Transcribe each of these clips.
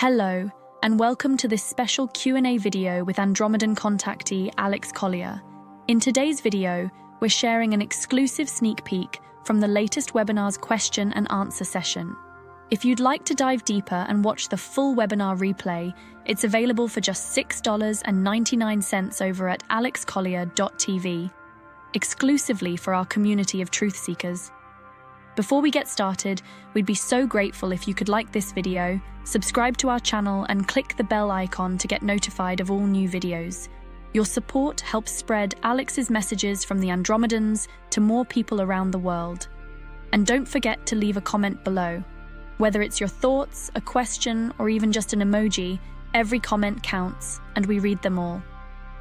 Hello, and welcome to this special Q&A video with Andromedan Contactee Alex Collier. In today's video, we're sharing an exclusive sneak peek from the latest webinar's question and answer session. If you'd like to dive deeper and watch the full webinar replay, it's available for just $6.99 over at alexcollier.tv, exclusively for our community of truth seekers. Before we get started, we'd be so grateful if you could like this video, subscribe to our channel, and click the bell icon to get notified of all new videos. Your support helps spread Alex's messages from the Andromedans to more people around the world. And don't forget to leave a comment below. Whether it's your thoughts, a question, or even just an emoji, every comment counts, and we read them all.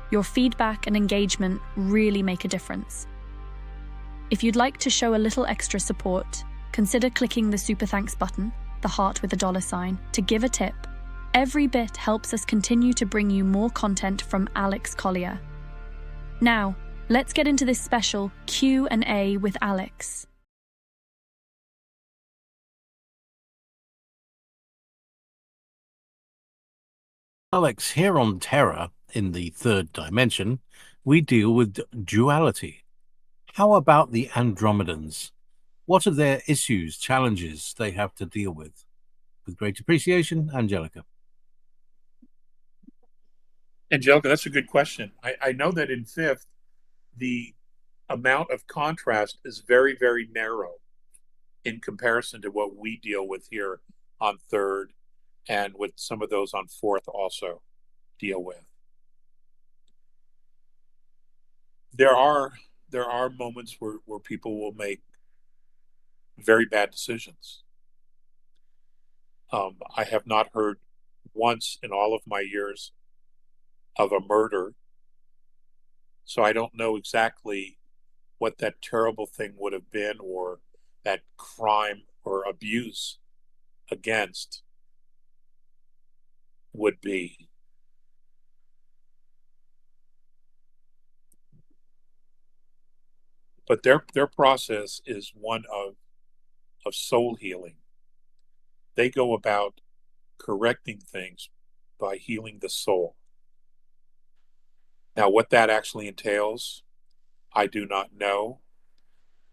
Your feedback and engagement really make a difference. If you'd like to show a little extra support, consider clicking the Super Thanks button, the heart with a $sign, to give a tip. Every bit helps us continue to bring you more content from Alex Collier. Now, let's get into this special Q&A with Alex. Alex, here on Terra, in the third dimension, we deal with duality. How about the Andromedans? What are their issues, challenges they have to deal with? With great appreciation, Angelica. Angelica, that's a good question. I know that in fifth, the amount of contrast is very, very narrow in comparison to what we deal with here on third, and what some of those on fourth also deal with. There are moments where people will make very bad decisions. I have not heard once in all of my years of a murder, so I don't know exactly what that terrible thing would have been, or that crime or abuse against would be. But their process is one of soul healing. They go about correcting things by healing the soul. Now, what that actually entails, I do not know.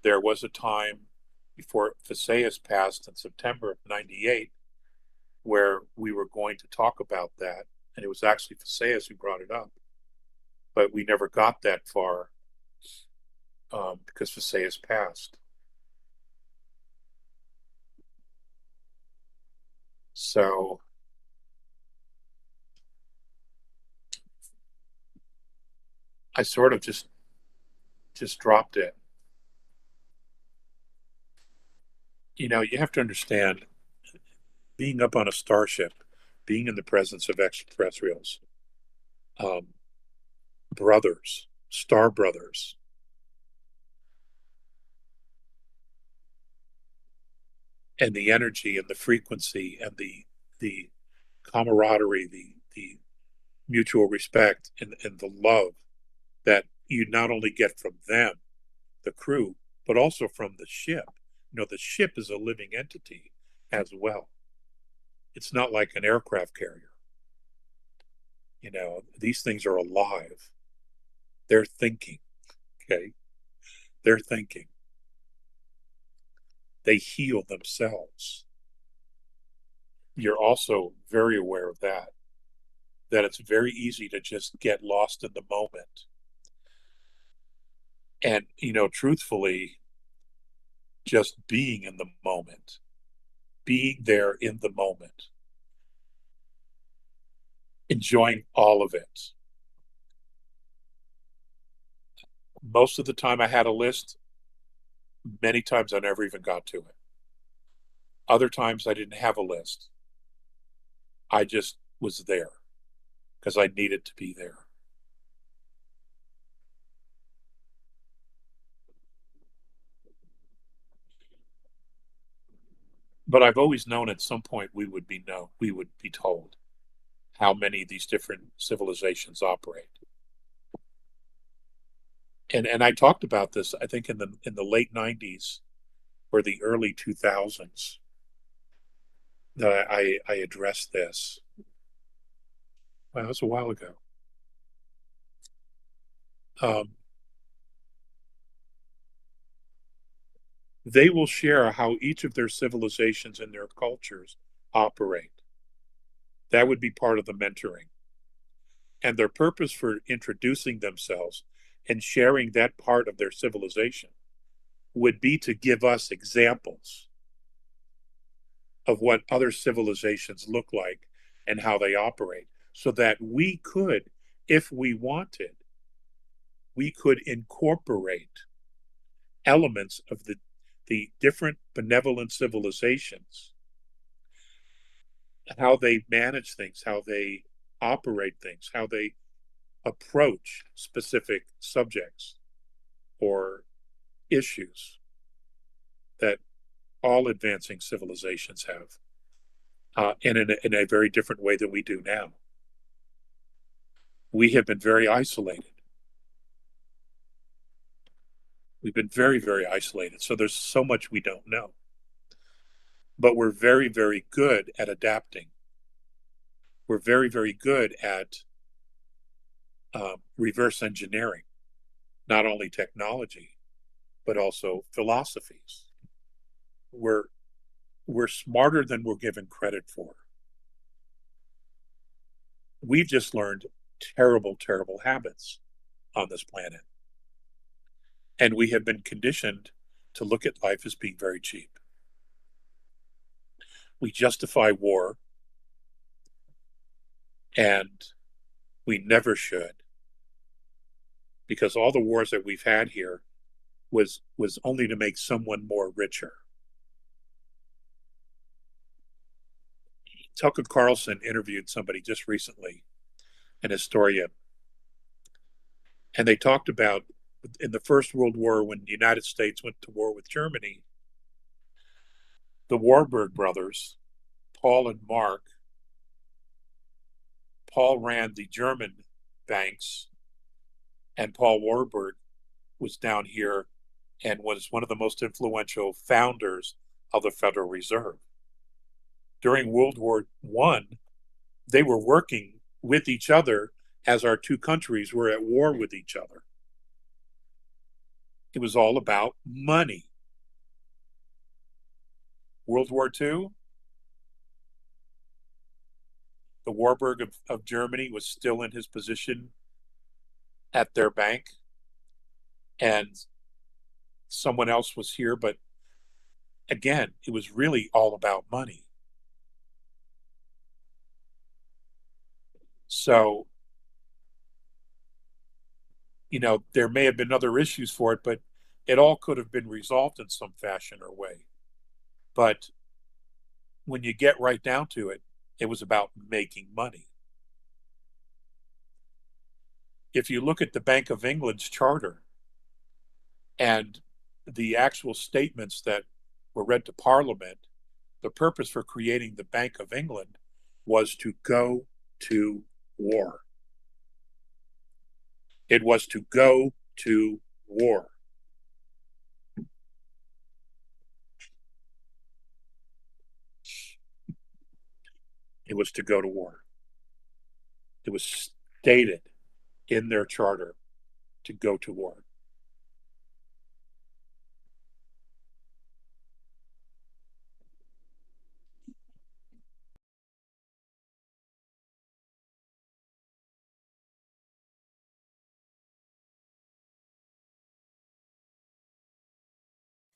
There was a time before Phaseus passed in September of '98 where we were going to talk about that, and it was actually Phaseus who brought it up. But we never got that far because Phaseus passed. So I sort of just dropped it. You know, you have to understand, being up on a starship, being in the presence of extraterrestrials, brothers, star brothers, and the energy and the frequency and the camaraderie, the mutual respect and the love that you not only get from them, the crew, but also from the ship. You know, the ship is a living entity as well. It's not like an aircraft carrier. You know, these things are alive. They're thinking, okay? They're thinking. They heal themselves. You're also very aware of that it's very easy to just get lost in the moment. And, you know, truthfully, just being in the moment, being there in the moment, enjoying all of it. Most of the time I had a list. Many times I never even got to it. Other times I didn't have a list. I just was there because I needed to be there. But I've always known at some point we would be told how many of these different civilizations operate. And I talked about this, I think, in the late '90s or the early 2000s. that I addressed this. Well, it was a while ago. They will share how each of their civilizations and their cultures operate. That would be part of the mentoring. And their purpose for introducing themselves and sharing that part of their civilization would be to give us examples of what other civilizations look like and how they operate, so that we could, if we wanted, we could incorporate elements of the different benevolent civilizations, how they manage things, how they operate things, how they approach specific subjects or issues that all advancing civilizations have, and in a very different way than we do now. We have been very isolated. We've been very, very isolated. So there's so much we don't know. But we're very, very good at adapting. We're very, very good at reverse engineering, not only technology, but also philosophies. We're smarter than we're given credit for. We've just learned terrible, terrible habits on this planet. And we have been conditioned to look at life as being very cheap. We justify war, and we never should, because all the wars that we've had here was only to make someone more richer. Tucker Carlson interviewed somebody just recently, an historian, and they talked about in the First World War, when the United States went to war with Germany, the Warburg brothers, Paul and Mark. Paul ran the German banks, and Paul Warburg was down here and was one of the most influential founders of the Federal Reserve. During World War I, they were working with each other as our two countries were at war with each other. It was all about money. World War II, the Warburg of Germany was still in his position at their bank, and someone else was here, but again, it was really all about money. So, there may have been other issues for it, but it all could have been resolved in some fashion or way. But when you get right down to it, it was about making money. If you look at the Bank of England's charter and the actual statements that were read to Parliament, the purpose for creating the Bank of England was to go to war. It was to go to war. It was to go to war. It was stated in their charter to go to war.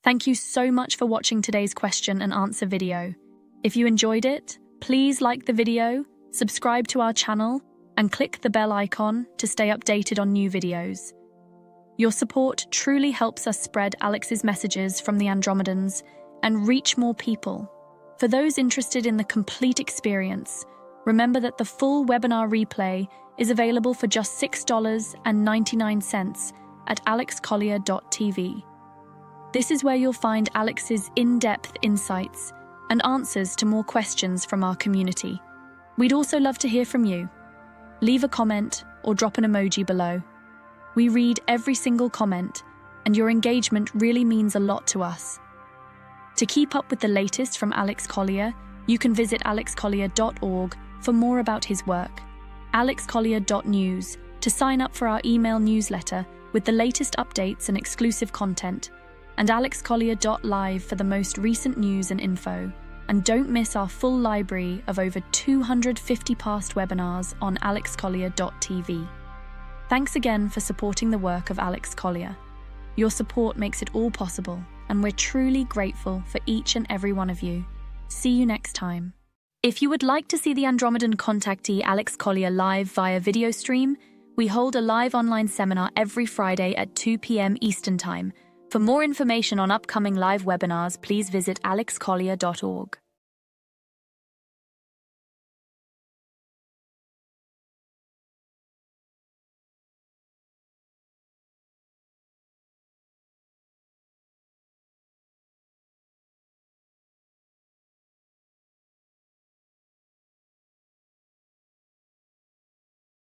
Thank you so much for watching today's question and answer video. If you enjoyed it, please like the video, subscribe to our channel, and click the bell icon to stay updated on new videos. Your support truly helps us spread Alex's messages from the Andromedans and reach more people. For those interested in the complete experience, remember that the full webinar replay is available for just $6.99 at alexcollier.tv. This is where you'll find Alex's in-depth insights and answers to more questions from our community. We'd also love to hear from you. Leave a comment or drop an emoji below. We read every single comment, and your engagement really means a lot to us. To keep up with the latest from Alex Collier, You can visit alexcollier.org for more about his work, alexcollier.news to sign up for our email newsletter with the latest updates and exclusive content, and alexcollier.live for the most recent news and info. And don't miss our full library of over 250 past webinars on alexcollier.tv. Thanks again for supporting the work of Alex Collier. Your support makes it all possible, and we're truly grateful for each and every one of you. See you next time. If you would like to see the Andromedan Contactee Alex Collier live via video stream, we hold a live online seminar every Friday at 2 p.m. Eastern Time. For more information on upcoming live webinars, please visit alexcollier.org.